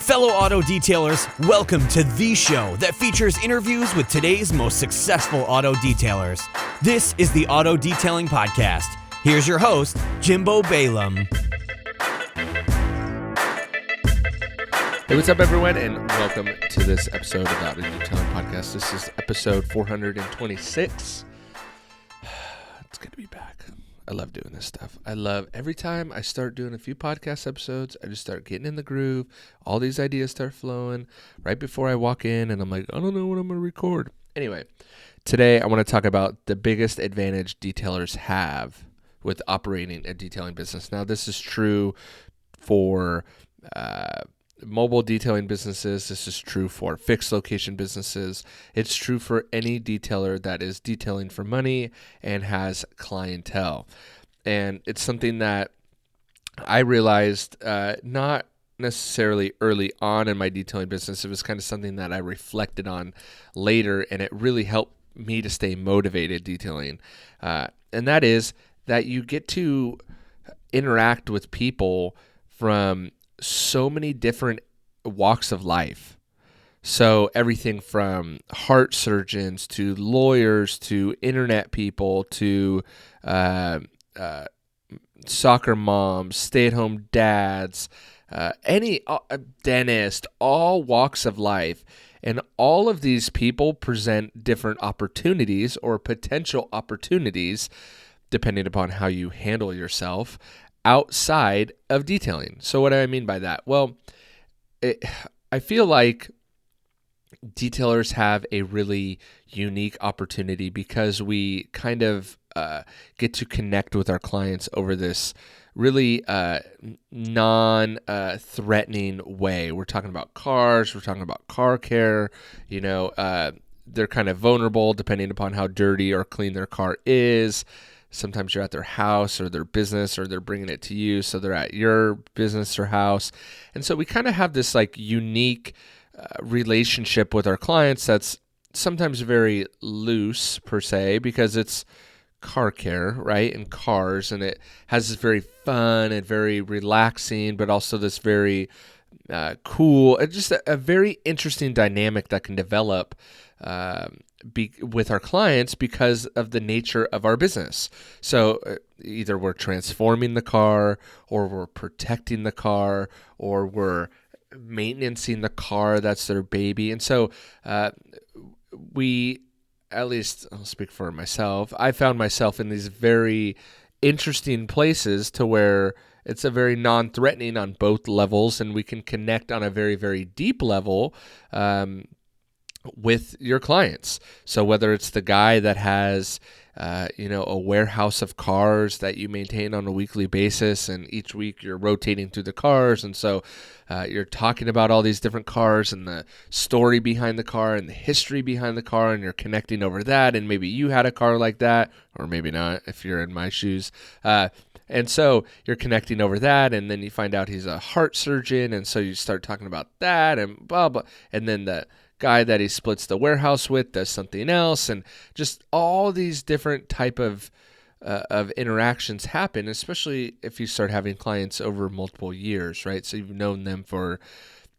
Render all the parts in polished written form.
Fellow auto detailers, welcome to the show that features interviews with today's most successful auto detailers. This is the Auto Detailing Podcast. Here's your host, Jimbo Balaam. Hey, what's up, everyone, and welcome to this episode of the Auto Detailing Podcast. This is episode 426. It's good to be back. I love doing this stuff. I love every time I start doing a few podcast episodes, I just start getting in the groove. All these ideas start flowing right before I walk in, and I'm like, I don't know what I'm going to record. Anyway, today I want to talk about the biggest advantage detailers have with operating a detailing business. Now, this is true for mobile detailing businesses. This is true for fixed location businesses. It's true for any detailer that is detailing for money and has clientele. And it's something that I realized not necessarily early on in my detailing business. It was kind of something that I reflected on later, and it really helped me to stay motivated detailing. And that is that you get to interact with people from so many different walks of life. So everything from heart surgeons to lawyers to internet people to soccer moms, stay-at-home dads, any dentist, all walks of life. And all of these people present different opportunities or potential opportunities, depending upon how you handle yourself, outside of detailing. So what do I mean by that? Well, I feel like detailers have a really unique opportunity because we kind of get to connect with our clients over this really non-threatening way. We're talking about cars. We're talking about car care. They're kind of vulnerable depending upon how dirty or clean their car is. Sometimes you're at their house or their business, or they're bringing it to you, so they're at your business or house. And so we kind of have this like unique relationship with our clients that's sometimes very loose per se, because it's car care, right? And cars, and it has this very fun and very relaxing, but also this very cool, just a very interesting dynamic that can develop with our clients because of the nature of our business. So either we're transforming the car, or we're protecting the car, or we're maintaining the car that's their baby. And so we, at least I'll speak for myself, I found myself in these very interesting places to where it's a very non-threatening on both levels, and we can connect on a very, very deep level with your clients. So whether it's the guy that has, a warehouse of cars that you maintain on a weekly basis, and each week you're rotating through the cars, and so you're talking about all these different cars and the story behind the car and the history behind the car, and you're connecting over that, and maybe you had a car like that, or maybe not if you're in my shoes. And so you're connecting over that, and then you find out he's a heart surgeon, and so you start talking about that, and blah, blah, and then the guy that he splits the warehouse with does something else, and just all these different type of interactions happen, especially if you start having clients over multiple years, right? So you've known them for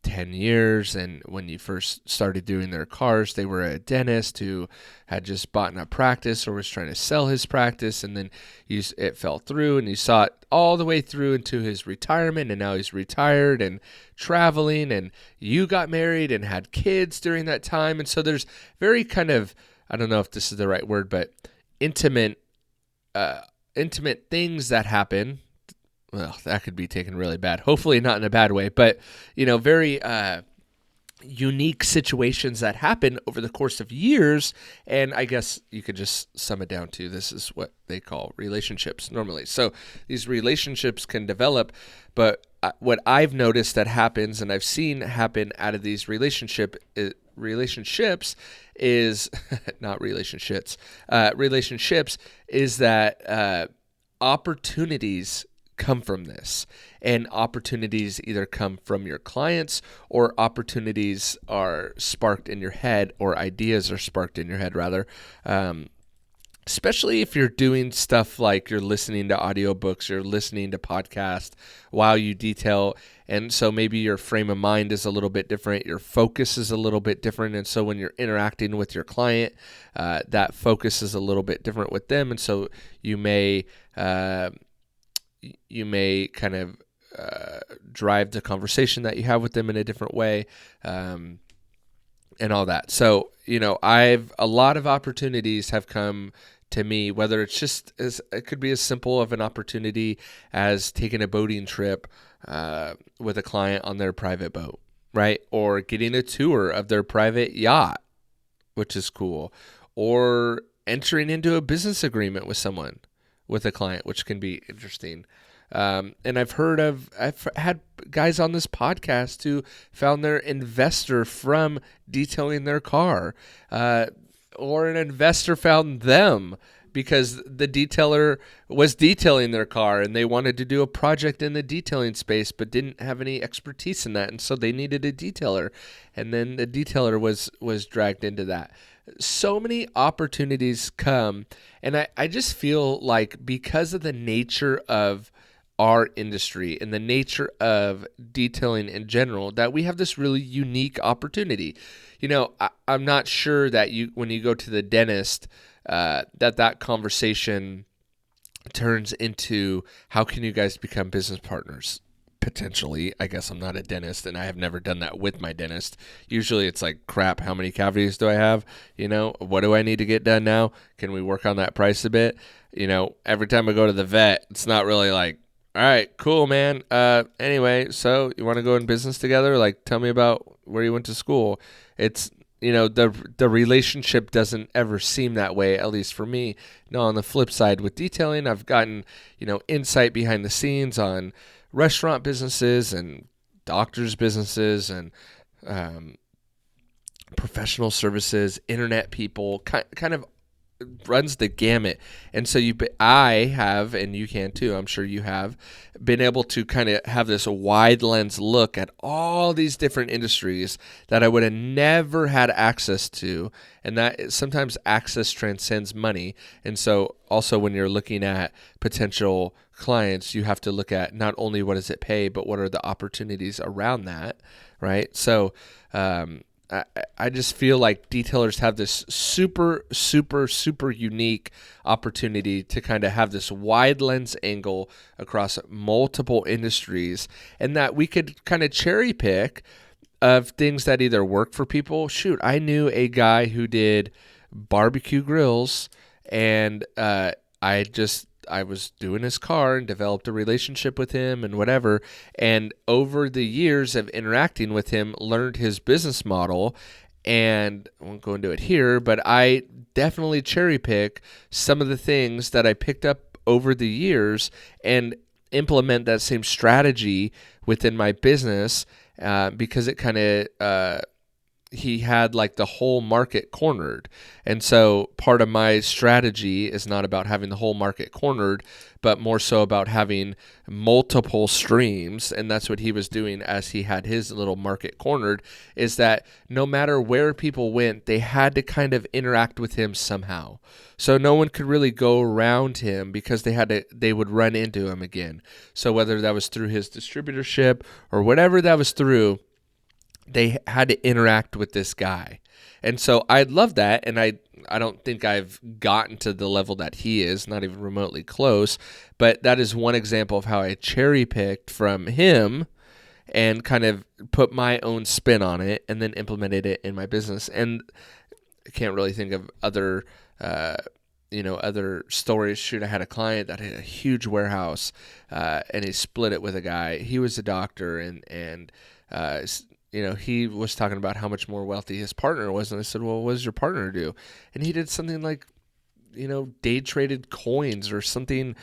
10 years, and when you first started doing their cars, they were a dentist who had just bought a practice or was trying to sell his practice, and then it fell through, and you saw it all the way through into his retirement, and now he's retired and traveling, and you got married and had kids during that time. And so there's very kind of, I don't know if this is the right word, but intimate things that happen. Well, that could be taken really bad. Hopefully not in a bad way, but, very unique situations that happen over the course of years. And I guess you could just sum it down to, this is what they call relationships normally. So these relationships can develop, but what I've noticed that happens, and I've seen happen out of these relationships is not relationships. Relationships is that opportunities come from this, and opportunities either come from your clients, or opportunities are sparked in your head, or ideas are sparked in your head rather, especially if you're doing stuff like you're listening to audiobooks, you're listening to podcasts while you detail. And so maybe your frame of mind is a little bit different. Your focus is a little bit different. And so when you're interacting with your client, that focus is a little bit different with them. And so you may kind of drive the conversation that you have with them in a different way, and all that. So, a lot of opportunities have come to me, whether it's just it could be as simple of an opportunity as taking a boating trip with a client on their private boat, right? Or getting a tour of their private yacht, which is cool, or entering into a business agreement with a client, which can be interesting. And I've had guys on this podcast who found their investor from detailing their car, or an investor found them because the detailer was detailing their car and they wanted to do a project in the detailing space but didn't have any expertise in that, and so they needed a detailer, and then the detailer was dragged into that. So many opportunities come, and I just feel like because of the nature of our industry and the nature of detailing in general, that we have this really unique opportunity. I'm not sure that when you go to the dentist, that conversation turns into how can you guys become business partners? Potentially. I guess I'm not a dentist and I have never done that with my dentist. Usually it's like, crap, how many cavities do I have? What do I need to get done now? Can we work on that price a bit? Every time I go to the vet, it's not really like, all right, cool, man. Anyway, so you want to go in business together? Like, tell me about where you went to school. It's, the relationship doesn't ever seem that way, at least for me. No, on the flip side with detailing, I've gotten, insight behind the scenes on restaurant businesses and doctors' businesses and professional services, internet people, kind of runs the gamut. And so I have, and you can too, I'm sure you have, been able to kind of have this wide lens look at all these different industries that I would have never had access to. And that sometimes access transcends money. And so also when you're looking at potential clients, you have to look at not only what does it pay, but what are the opportunities around that, right? So, I just feel like detailers have this super, super, super unique opportunity to kind of have this wide lens angle across multiple industries, and that we could kind of cherry pick of things that either work for people. Shoot, I knew a guy who did barbecue grills, and I was doing his car and developed a relationship with him and whatever. And over the years of interacting with him, learned his business model. And I won't go into it here, but I definitely cherry pick some of the things that I picked up over the years and implement that same strategy within my business, because it kind of, he had like the whole market cornered. And so part of my strategy is not about having the whole market cornered, but more so about having multiple streams. And that's what he was doing as he had his little market cornered, is that no matter where people went, they had to kind of interact with him somehow. So no one could really go around him because they would run into him again. So whether that was through his distributorship or whatever that was through, they had to interact with this guy. And so I love that. And I don't think I've gotten to the level that he is, not even remotely close. But that is one example of how I cherry picked from him and kind of put my own spin on it and then implemented it in my business. And I can't really think of other stories. Shoot, I had a client that had a huge warehouse, and he split it with a guy. He was a doctor, and he was talking about how much more wealthy his partner was. And I said, well, what does your partner do? And he did something like, day traded coins or something,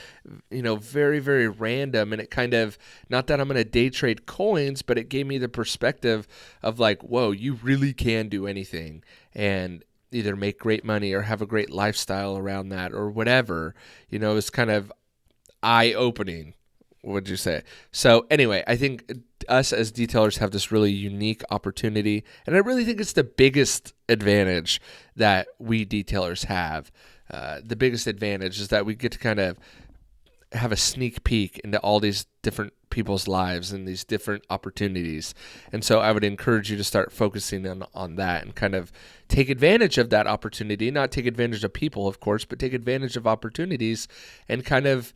very, very random. And it kind of, not that I'm going to day trade coins, but it gave me the perspective of like, whoa, you really can do anything and either make great money or have a great lifestyle around that or whatever. It's kind of eye-opening. What'd you say? So anyway, I think us as detailers have this really unique opportunity, and I really think it's the biggest advantage that we detailers have. The biggest advantage is that we get to kind of have a sneak peek into all these different people's lives and these different opportunities. And so I would encourage you to start focusing on that and kind of take advantage of that opportunity, not take advantage of people, of course, but take advantage of opportunities and kind of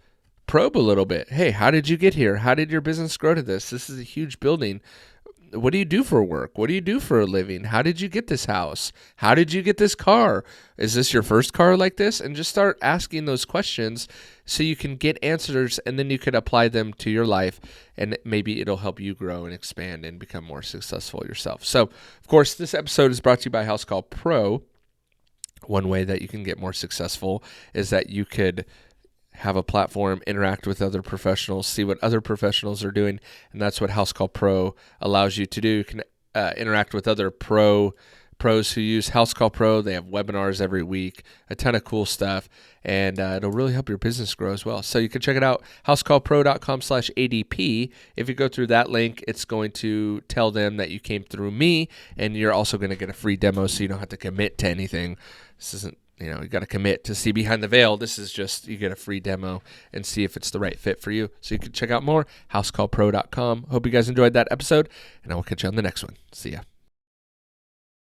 probe a little bit. Hey, how did you get here? How did your business grow to this? This is a huge building. What do you do for work? What do you do for a living? How did you get this house? How did you get this car? Is this your first car like this? And just start asking those questions so you can get answers, and then you can apply them to your life, and maybe it'll help you grow and expand and become more successful yourself. So, of course, this episode is brought to you by House Call Pro. One way that you can get more successful is that you could have a platform, interact with other professionals, see what other professionals are doing, and that's what House Call Pro allows you to do. You can interact with other pros who use House Call Pro. They have webinars every week, a ton of cool stuff, and it'll really help your business grow as well. So you can check it out, housecallpro.com/ADP. If you go through that link, it's going to tell them that you came through me, and you're also going to get a free demo, so you don't have to commit to anything. This isn't, you got to commit to see behind the veil. This is just, you get a free demo and see if it's the right fit for you. So you can check out more, housecallpro.com. Hope you guys enjoyed that episode, and I will catch you on the next one. See ya.